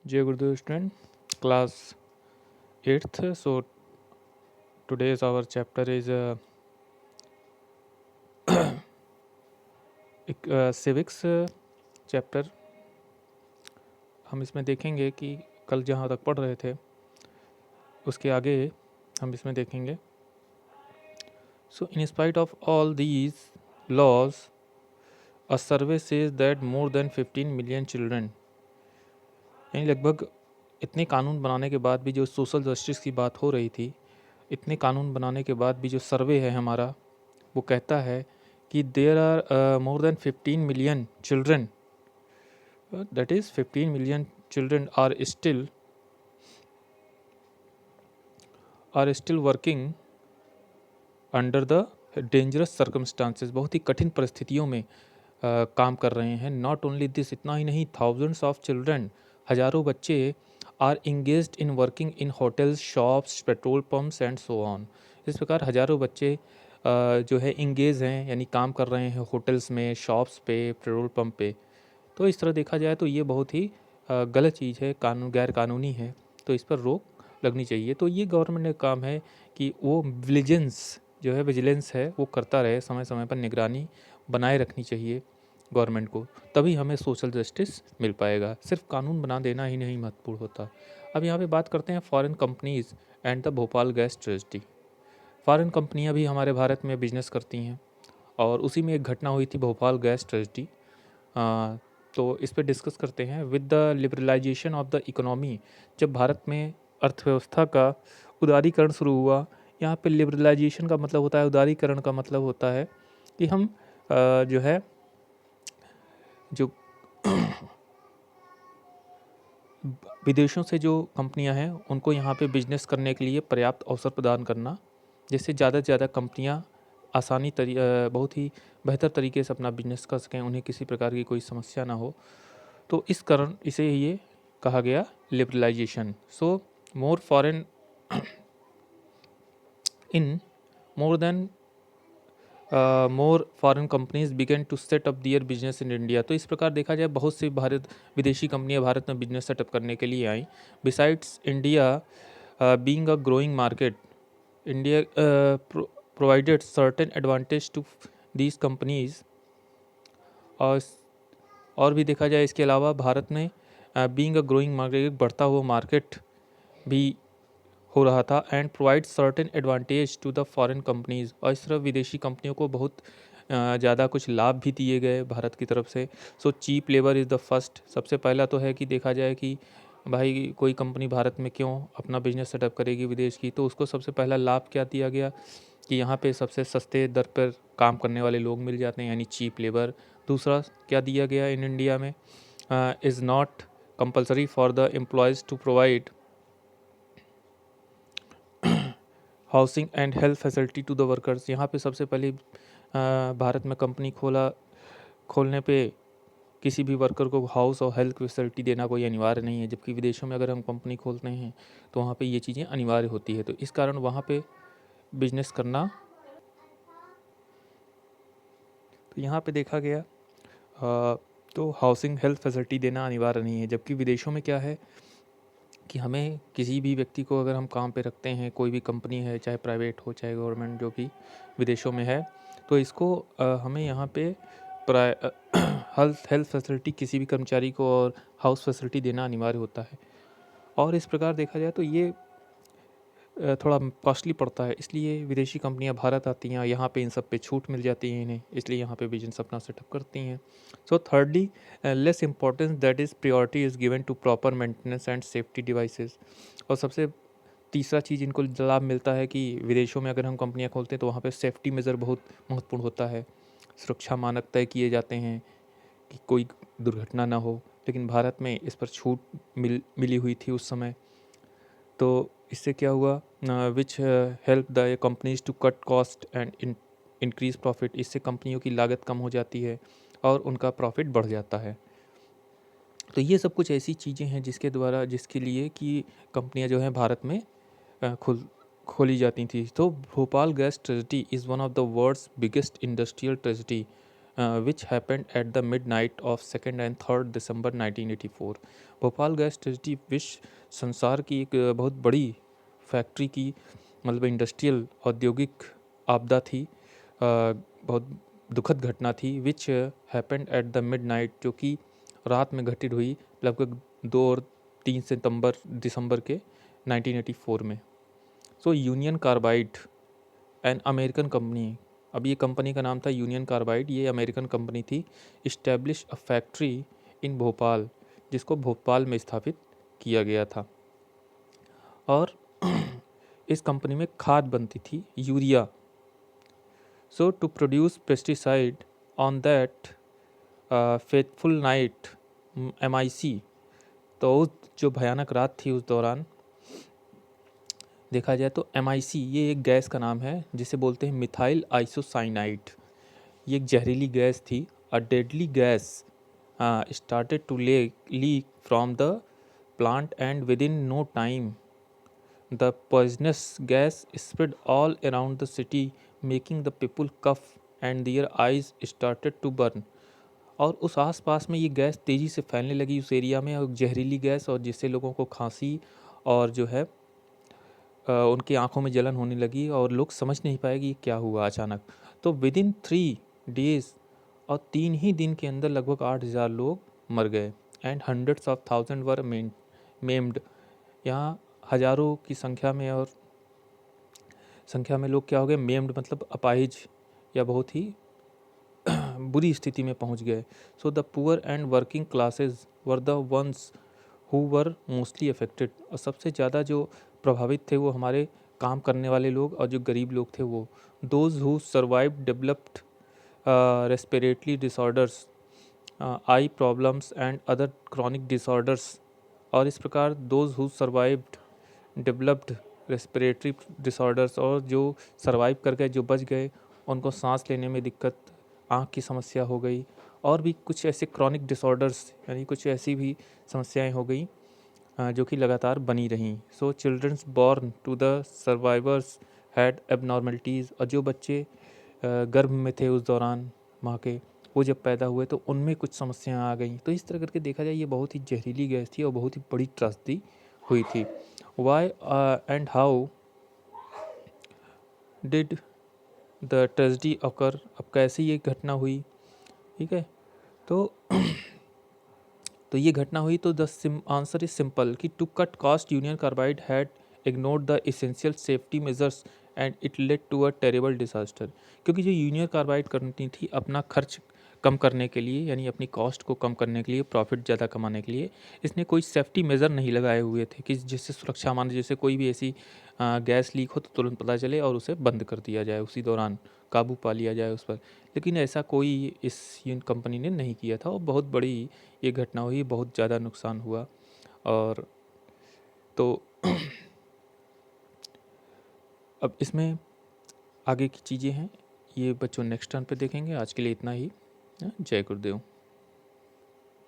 Jai Gurudev student, class 8th. So today's our chapter is civics chapter. हम इसमें देखेंगे कि कल जहाँ तक पढ़ रहे थे उसके आगे हम इसमें देखेंगे. So in spite of all these laws, a survey says that more than 15 million children, यानी लगभग इतने कानून बनाने के बाद भी जो सोशल जस्टिस की बात हो रही थी, इतने कानून बनाने के बाद भी जो सर्वे है हमारा वो कहता है कि there are more than 15 million children, that is 15 million children are still working under the dangerous circumstances. बहुत ही कठिन परिस्थितियों में काम कर रहे हैं. नॉट ओनली दिस, इतना ही नहीं, थाउजेंड्स ऑफ चिल्ड्रन, हज़ारों बच्चे are engaged in working in hotels, shops, petrol pumps and so on. इस प्रकार हज़ारों बच्चे जो है इंगेज हैं, यानी काम कर रहे हैं होटल्स में, शॉप्स पे, पेट्रोल पम्प पे. तो इस तरह देखा जाए तो ये बहुत ही गलत चीज़ है, गैर कानूनी है. तो इस पर रोक लगनी चाहिए. तो ये गवर्नमेंट का काम है कि वो विजिलेंस है वो करता रहे, समय समय पर निगरानी बनाए रखनी चाहिए गवर्नमेंट को. तभी हमें सोशल जस्टिस मिल पाएगा. सिर्फ कानून बना देना ही नहीं महत्वपूर्ण होता. अब यहाँ पे बात करते हैं foreign companies and the Bhopal gas tragedy. Foreign कंपनियाँ भी हमारे भारत में बिजनेस करती हैं और उसी में एक घटना हुई थी भोपाल गैस ट्रेजेडी. तो इस पर डिस्कस करते हैं. With the liberalisation of the economy, जब भारत में अर्थव्यवस्था का उदारीकरण शुरू हुआ. यहाँ पे लिबरलाइजेशन का मतलब होता है, उदारीकरण का मतलब होता है कि हम जो है जो विदेशों से जो कंपनियां हैं उनको यहाँ पे बिजनेस करने के लिए पर्याप्त अवसर प्रदान करना, जिससे ज़्यादा से ज़्यादा कंपनियां बहुत ही बेहतर तरीके से अपना बिजनेस कर सकें, उन्हें किसी प्रकार की कोई समस्या ना हो. तो इस कारण इसे ये कहा गया liberalisation. So more foreign in more than more foreign companies began to set up their business in India. तो इस प्रकार देखा जाए बहुत सी विदेशी कंपनियां भारत में बिजनेस सेटअप करने के लिए आई. Besides India being a growing market, India provided certain advantage to these companies. और भी देखा जाए इसके अलावा भारत में बीइंग अ ग्रोइंग मार्केट, बढ़ता हुआ मार्केट भी हो रहा था. And provide certain advantage to the foreign companies, और इस तरह विदेशी कंपनियों को बहुत ज़्यादा कुछ लाभ भी दिए गए भारत की तरफ से. So cheap labour is the first. सबसे पहला तो है कि देखा जाए कि भाई कोई कंपनी भारत में क्यों अपना बिजनेस सेटअप करेगी विदेश की, तो उसको सबसे पहला लाभ क्या दिया गया कि यहाँ पे सबसे सस्ते दर पर काम करने वाले लोग मिल जाते हैं, यानी चीप लेबर. दूसरा क्या दिया गया इन इंडिया में, is not compulsory for the employers to provide housing and health facility to the workers. यहाँ पे सबसे पहले भारत में कंपनी खोलने पे किसी भी वर्कर को हाउस और हेल्थ फैसिलिटी देना कोई अनिवार्य नहीं है, जबकि विदेशों में अगर हम कंपनी खोलते हैं तो वहाँ पे ये चीज़ें अनिवार्य होती है. तो इस कारण वहाँ पे बिजनेस करना, तो यहाँ पे देखा गया तो हाउसिंग हेल्थ फैसिलिटी देना अनिवार्य नहीं है, जबकि विदेशों में क्या है कि हमें किसी भी व्यक्ति को अगर हम काम पे रखते हैं, कोई भी कंपनी है, चाहे प्राइवेट हो चाहे गवर्नमेंट, जो भी विदेशों में है, तो इसको हमें यहाँ पे हेल्थ फैसिलिटी किसी भी कर्मचारी को और हाउस फैसिलिटी देना अनिवार्य होता है. और इस प्रकार देखा जाए तो ये थोड़ा कॉस्टली पड़ता है, इसलिए विदेशी कंपनियां भारत आती हैं, यहाँ पे इन सब पे छूट मिल जाती है इन्हें, इसलिए यहाँ पे बिजनेस अपना सेटअप करती हैं. So thirdly, less importance that is priority is given to proper maintenance and safety devices. और सबसे तीसरा चीज़ इनको लाभ मिलता है कि विदेशों में अगर हम कंपनियां खोलते हैं तो वहाँ पे सेफ्टी मेज़र बहुत महत्वपूर्ण होता है, सुरक्षा मानक तय किए जाते हैं कि कोई दुर्घटना ना हो. लेकिन भारत में इस पर छूट मिली हुई थी उस समय. तो इससे क्या हुआ, which help the companies to cut cost and increase profit. इससे कंपनियों की लागत कम हो जाती है और उनका प्रॉफिट बढ़ जाता है. तो ये सब कुछ ऐसी चीज़ें हैं जिसके लिए कि कंपनियां जो हैं भारत में खोली जाती थी. तो Bhopal gas tragedy is one of the world's biggest industrial tragedy. which happened at the midnight of 2nd and 3rd December 1984. Bhopal gas tragedy विश्व संसार की एक बहुत बड़ी फैक्ट्री की मतलब इंडस्ट्रियल औद्योगिक आपदा थी, बहुत दुखद घटना थी, which happened at the midnight, जो कि रात में घटित हुई लगभग 2 और 3 सितंबर दिसंबर के 1984 में। सो union carbide an American company, अब ये कंपनी का नाम था यूनियन कार्बाइड, ये अमेरिकन कंपनी थी, establish a factory in Bhopal, जिसको भोपाल में स्थापित किया गया था। और इस कंपनी में खाद बनती थी, urea. So to produce pesticide on that faithful night MIC, तो उस जो भयानक रात थी उस दौरान देखा जाए तो MIC ये एक गैस का नाम है जिसे बोलते हैं मिथाइल आइसोसाइनाइड। ये एक जहरीली गैस थी। A deadly gas started to leak from the plant and within no time the poisonous gas spread all around the city making the people cough and their eyes started to burn. और उस आसपास में ये gas तेज़ी से फैलने लगी उस एरिया में, और जहरीली गैस, और जिससे लोगों को खांसी और जो है उनकी आंखों में जलन होने लगी और लोग समझ नहीं पाए कि क्या हुआ अचानक। तो विद इन 3 डेज, और 3 ही दिन के अंदर लगभग 8,000 लोग मर गए and hundreds of thousand were maimed. यहाँ हज़ारों की संख्या में और संख्या में लोग क्या हो गए, मेम्ड मतलब अपाहिज या बहुत ही बुरी स्थिति में पहुंच गए। So the poor and working classes were the ones who were mostly affected, और सबसे ज़्यादा जो प्रभावित थे वो हमारे काम करने वाले लोग और जो गरीब लोग थे वो। Those who survive developed respiratory disorders, I problems and other chronic disorders. और इस प्रकार those who survived developed respiratory disorders, और जो सर्वाइव कर गए, जो बच गए, उनको सांस लेने में दिक्कत, आँख की समस्या हो गई, और भी कुछ ऐसे क्रॉनिक डिसऑर्डर्स यानी कुछ ऐसी भी समस्याएं हो गई जो कि लगातार बनी रहीं। So childrens born to the survivors had abnormalities, और जो बच्चे गर्भ में थे उस दौरान माँ के, वो जब पैदा हुए तो उनमें कुछ समस्याएं आ गई। तो इस तरह करके देखा जाए ये बहुत ही जहरीली गैस थी और बहुत ही बड़ी त्रासदी हुई थी। Why and how did the tragedy occur, अब कैसे ये घटना हुई, ठीक है। तो तो ये घटना हुई, तो द आंसर इज सिंपल कि to cut cost Union Carbide had ignored the essential safety measures and it led to a terrible disaster. क्योंकि जो यूनियन कार्बाइड करनी थी अपना खर्च कम करने के लिए, यानी अपनी कॉस्ट को कम करने के लिए, प्रॉफिट ज़्यादा कमाने के लिए, इसने कोई सेफ्टी मेज़र नहीं लगाए हुए थे कि जिससे सुरक्षा मान, जैसे कोई भी ऐसी गैस लीक हो तो तुरंत पता चले और उसे बंद कर दिया जाए, उसी दौरान काबू पा लिया जाए उस पर। लेकिन ऐसा कोई इस कंपनी ने नहीं किया था और बहुत बड़ी ये घटना हुई, बहुत ज़्यादा नुकसान हुआ। और तो अब इसमें आगे की चीज़ें हैं, ये बच्चों नेक्स्ट टर्न पे देखेंगे। आज के लिए इतना ही। जय गुरुदेव।